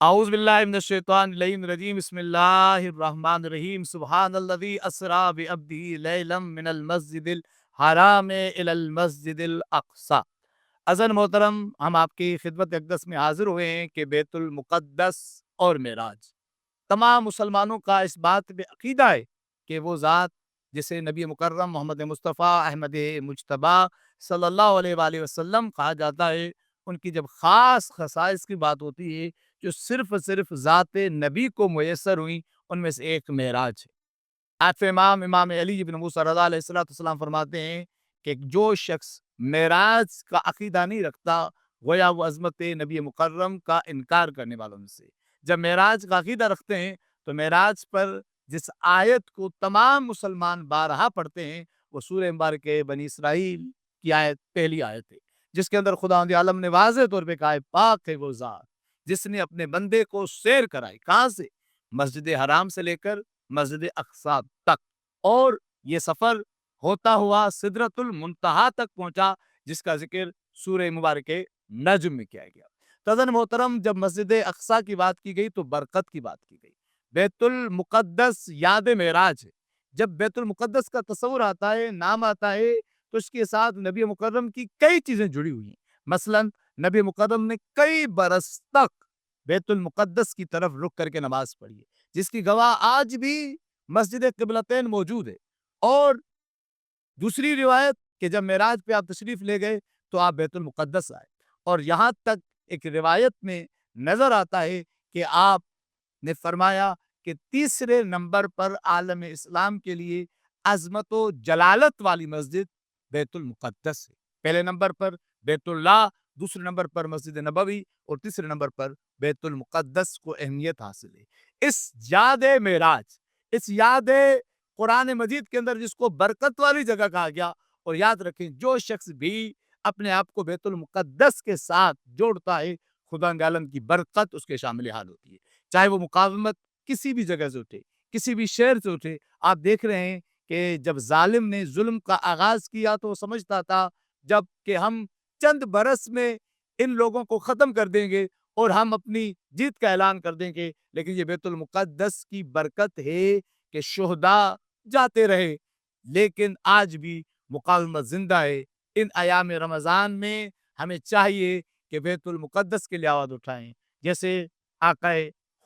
اعوذ باللہ من الشیطان الرجیم بسم اللہ الرحمن الرحیم سبحان الذی اسری بعبدہ لیلا من المسجد الحرام الی المسجد الاقصی۔ اذن محترم، ہم آپ کی خدمت اقدس میں حاضر ہوئے ہیں کہ بیت المقدس اور معراج، تمام مسلمانوں کا اس بات پہ عقیدہ ہے کہ وہ ذات جسے نبی مکرم محمد مصطفیٰ احمد مجتبیٰ صلی اللہ علیہ وآلہ وسلم کہا جاتا ہے، ان کی جب خاص خصائص کی بات ہوتی ہے جو صرف ذات نبی کو میسر ہوئی، ان میں سے ایک معراج ہے۔ آپ امام علی بن موسیٰ رضا علیہ السلام فرماتے ہیں کہ جو شخص معراج کا عقیدہ نہیں رکھتا گویا وہ عظمت نبی مکرم کا انکار کرنے والوں میں سے۔ جب معراج کا عقیدہ رکھتے ہیں تو معراج پر جس آیت کو تمام مسلمان بارہا پڑھتے ہیں وہ سورہ مبارکہ بنی اسرائیل کی آیت، پہلی آیت ہے، جس کے اندر خداوند عالم نے واضح طور پہ کہا ہے پاک ہے وہ ذات جس نے اپنے بندے کو سیر کرائی، کہاں سے؟ مسجد حرام سے لے کر مسجد اقصی تک، اور یہ سفر ہوتا ہوا سدرۃ المنتہا تک پہنچا، جس کا ذکر سورہ مبارکہ نجم میں کیا گیا۔ تزن محترم، جب مسجد اقصی کی بات کی گئی تو برکت کی بات کی گئی۔ بیت المقدس یاد معراج ہے۔ جب بیت المقدس کا تصور آتا ہے، نام آتا ہے، تو اس کے ساتھ نبی مکرم کی کئی چیزیں جڑی ہوئی ہیں۔ مثلا نبی مکرم نے کئی برس تک بیت المقدس کی طرف رخ کر کے نماز پڑھی ہے، جس کی گواہ آج بھی مسجد قبلتین موجود ہے۔ اور دوسری روایت کہ جب معراج پہ آپ تشریف لے گئے تو آپ بیت المقدس آئے، اور یہاں تک ایک روایت میں نظر آتا ہے کہ آپ نے فرمایا کہ تیسرے نمبر پر عالم اسلام کے لیے عظمت و جلالت والی مسجد بیت المقدس ہے۔ پہلے نمبر پر بیت اللہ، دوسرے نمبر پر مسجد نبوی، اور تیسرے نمبر پر بیت المقدس کو اہمیت حاصل ہے۔ اس یاد معراج، اس یاد قرآن مجید کے اندر جس کو برکت والی جگہ کہا گیا، اور یاد رکھیں جو شخص بھی اپنے آپ کو بیت المقدس کے ساتھ جوڑتا ہے خدا عالم کی برکت اس کے شامل حال ہوتی ہے، چاہے وہ مقاومت کسی بھی جگہ سے اٹھے، کسی بھی شہر سے اٹھے۔ آپ دیکھ رہے ہیں کہ جب ظالم نے ظلم کا آغاز کیا تو وہ سمجھتا تھا جب کہ ہم چند برس میں ان لوگوں کو ختم کر دیں گے اور ہم اپنی جیت کا اعلان کر دیں گے، لیکن یہ بیت المقدس کی برکت ہے کہ شہداء جاتے رہے لیکن آج بھی مقاومت زندہ ہے۔ ان ایام رمضان میں ہمیں چاہیے کہ بیت المقدس کے لیے آواز اٹھائیں، جیسے آقا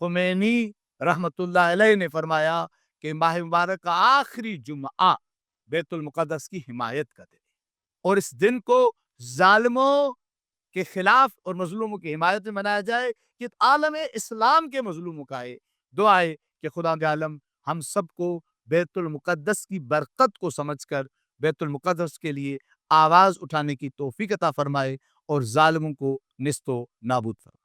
خمینی رحمت اللہ علیہ نے فرمایا کہ ماہ مبارک کا آخری جمعہ بیت المقدس کی حمایت کا دن، اور اس دن کو ظالموں کے خلاف اور مظلوموں کی حمایت میں منایا جائے، کہ عالم اسلام کے مظلوموں کا ہے۔ دعا ہے کہ خدا عالم ہم سب کو بیت المقدس کی برکت کو سمجھ کر بیت المقدس کے لیے آواز اٹھانے کی توفیق عطا فرمائے اور ظالموں کو نیست و نابود فرمائے۔